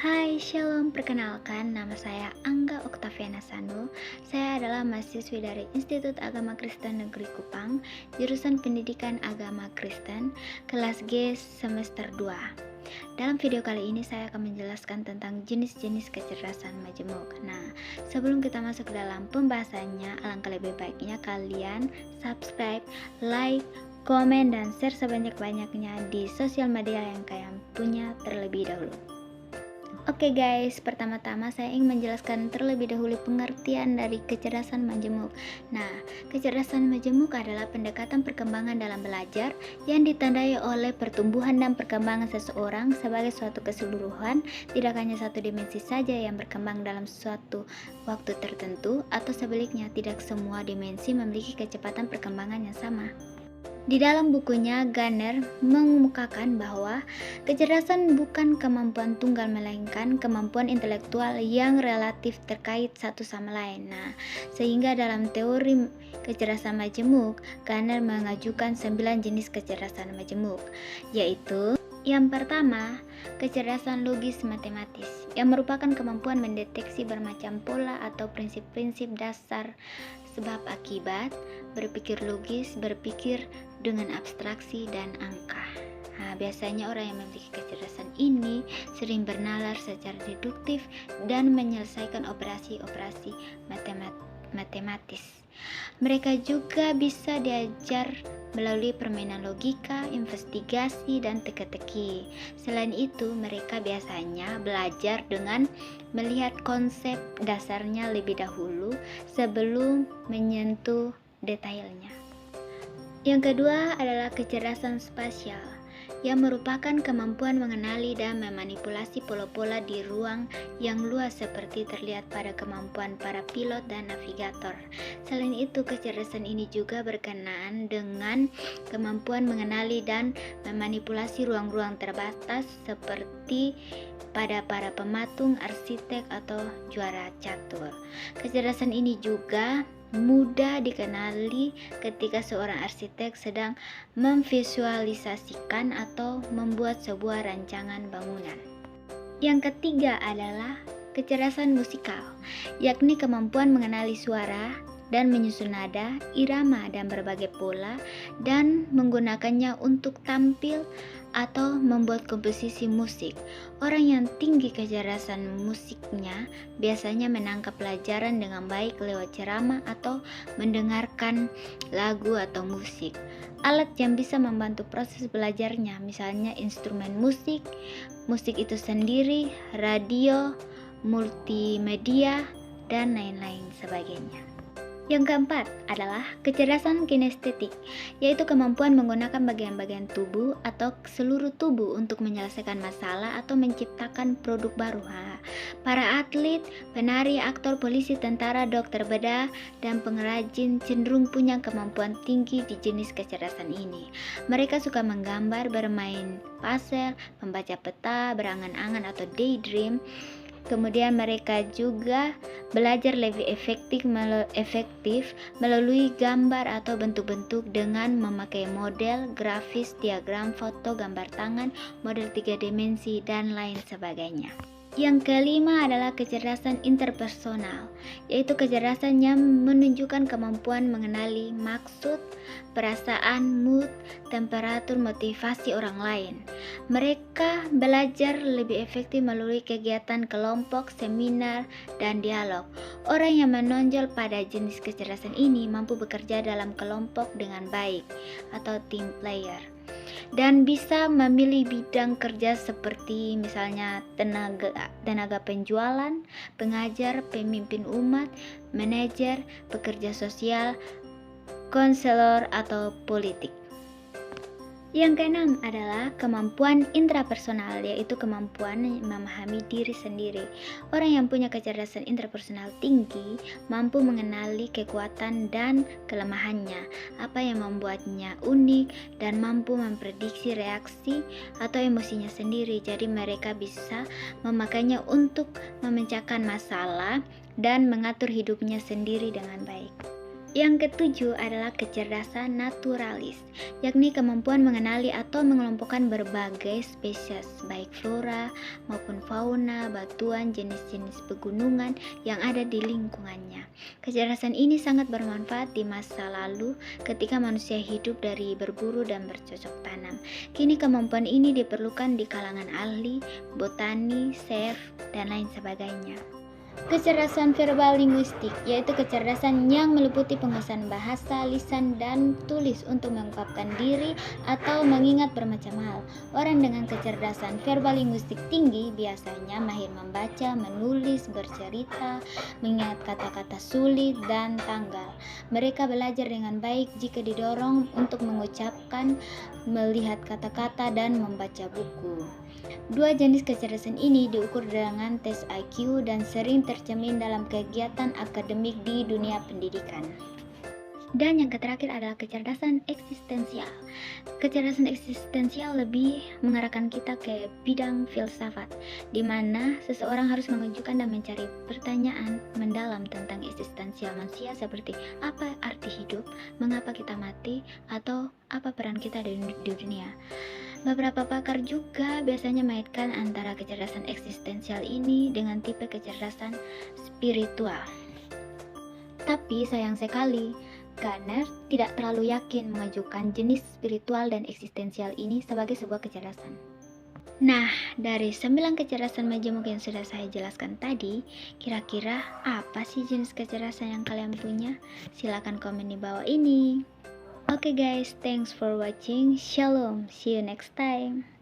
Hai, Shalom. Perkenalkan, nama saya Angga Oktaviana Sandu. Saya adalah mahasiswi dari Institut Agama Kristen Negeri Kupang, jurusan Pendidikan Agama Kristen, kelas G semester 2. Dalam video kali ini saya akan menjelaskan tentang jenis-jenis kecerdasan majemuk. Nah, sebelum kita masuk ke dalam pembahasannya, alangkah lebih baiknya kalian subscribe, like, komen, dan share sebanyak-banyaknya di sosial media yang kalian punya terlebih dahulu. Oke guys, pertama-tama saya ingin menjelaskan terlebih dahulu pengertian dari kecerdasan majemuk. Nah, kecerdasan majemuk adalah pendekatan perkembangan dalam belajar yang ditandai oleh pertumbuhan dan perkembangan seseorang sebagai suatu keseluruhan, tidak hanya satu dimensi saja yang berkembang dalam suatu waktu tertentu, atau sebaliknya tidak semua dimensi memiliki kecepatan perkembangan yang sama. Di dalam bukunya, Garner mengemukakan bahwa kecerdasan bukan kemampuan tunggal melainkan kemampuan intelektual yang relatif terkait satu sama lain. Nah, sehingga dalam teori kecerdasan majemuk, Garner mengajukan 9 jenis kecerdasan majemuk, yaitu yang pertama, kecerdasan logis matematis, yang merupakan kemampuan mendeteksi bermacam pola atau prinsip-prinsip dasar sebab akibat, berpikir logis, berpikir dengan abstraksi dan angka. Nah, biasanya orang yang memiliki kecerdasan ini sering bernalar secara deduktif dan menyelesaikan operasi-operasi matematis. Mereka juga bisa diajar melalui permainan logika, investigasi, dan teka-teki. Selain itu, mereka biasanya belajar dengan melihat konsep dasarnya lebih dahulu sebelum menyentuh detailnya. Yang kedua adalah kecerdasan spasial, yang merupakan kemampuan mengenali dan memanipulasi pola-pola di ruang yang luas seperti terlihat pada kemampuan para pilot dan navigator. Selain itu, kecerdasan ini juga berkenaan dengan kemampuan mengenali dan memanipulasi ruang-ruang terbatas seperti pada para pematung, arsitek, atau juara catur. Kecerdasan ini juga mudah dikenali ketika seorang arsitek sedang memvisualisasikan atau membuat sebuah rancangan bangunan. Yang ketiga adalah kecerdasan musikal, yakni kemampuan mengenali suara dan menyusun nada, irama, dan berbagai pola, dan menggunakannya untuk tampil atau membuat komposisi musik. Orang yang tinggi kecerdasan musiknya biasanya menangkap pelajaran dengan baik lewat ceramah atau mendengarkan lagu atau musik. Alat yang bisa membantu proses belajarnya, misalnya instrumen musik, musik itu sendiri, radio, multimedia, dan lain-lain sebagainya. Yang keempat adalah kecerdasan kinestetik, yaitu kemampuan menggunakan bagian-bagian tubuh atau seluruh tubuh untuk menyelesaikan masalah atau menciptakan produk baru. Para atlet, penari, aktor, polisi, tentara, dokter bedah, dan pengrajin cenderung punya kemampuan tinggi di jenis kecerdasan ini. Mereka suka menggambar, bermain puzzle, membaca peta, berangan-angan atau daydream. Kemudian mereka juga belajar lebih efektif melalui gambar atau bentuk-bentuk dengan memakai model, grafis, diagram, foto, gambar tangan, model 3 dimensi, dan lain sebagainya. Yang kelima adalah kecerdasan interpersonal, yaitu kecerdasan yang menunjukkan kemampuan mengenali maksud, perasaan, mood, temperatur, motivasi orang lain. Mereka belajar lebih efektif melalui kegiatan kelompok, seminar, dan dialog. Orang yang menonjol pada jenis kecerdasan ini mampu bekerja dalam kelompok dengan baik atau team player, dan bisa memilih bidang kerja seperti misalnya tenaga penjualan, pengajar, pemimpin umat, manajer, pekerja sosial, konselor, atau politik. Yang keenam adalah kemampuan intrapersonal, yaitu kemampuan memahami diri sendiri. Orang yang punya kecerdasan intrapersonal tinggi mampu mengenali kekuatan dan kelemahannya, apa yang membuatnya unik, dan mampu memprediksi reaksi atau emosinya sendiri. Jadi mereka bisa memakainya untuk memecahkan masalah dan mengatur hidupnya sendiri dengan baik. Yang ketujuh adalah kecerdasan naturalis, yakni kemampuan mengenali atau mengelompokkan berbagai spesies, baik flora maupun fauna, batuan, jenis-jenis pegunungan yang ada di lingkungannya. Kecerdasan ini sangat bermanfaat di masa lalu ketika manusia hidup dari berburu dan bercocok tanam. Kini kemampuan ini diperlukan di kalangan ahli, botani, chef, dan lain sebagainya. Kecerdasan verbal linguistik yaitu kecerdasan yang meliputi penguasaan bahasa, lisan, dan tulis untuk mengungkapkan diri atau mengingat bermacam hal. Orang dengan kecerdasan verbal linguistik tinggi biasanya mahir membaca, menulis, bercerita, mengingat kata-kata sulit, dan tanggal. Mereka belajar dengan baik jika didorong untuk mengucapkan, melihat kata-kata, dan membaca buku. Dua jenis kecerdasan ini diukur dengan tes IQ dan sering tercermin dalam kegiatan akademik di dunia pendidikan. Dan yang terakhir adalah kecerdasan eksistensial. Kecerdasan eksistensial lebih mengarahkan kita ke bidang filsafat, di mana seseorang harus mengajukan dan mencari pertanyaan mendalam tentang eksistensial manusia seperti apa arti hidup, mengapa kita mati, atau apa peran kita di dunia. Beberapa pakar juga biasanya mengaitkan antara kecerdasan eksistensial ini dengan tipe kecerdasan spiritual. Tapi sayang sekali, Garner tidak terlalu yakin mengajukan jenis spiritual dan eksistensial ini sebagai sebuah kecerdasan. Nah, dari 9 kecerdasan majemuk yang sudah saya jelaskan tadi, kira-kira apa sih jenis kecerdasan yang kalian punya? Silahkan komen di bawah ini. Oke guys, thanks for watching. Shalom, see you next time.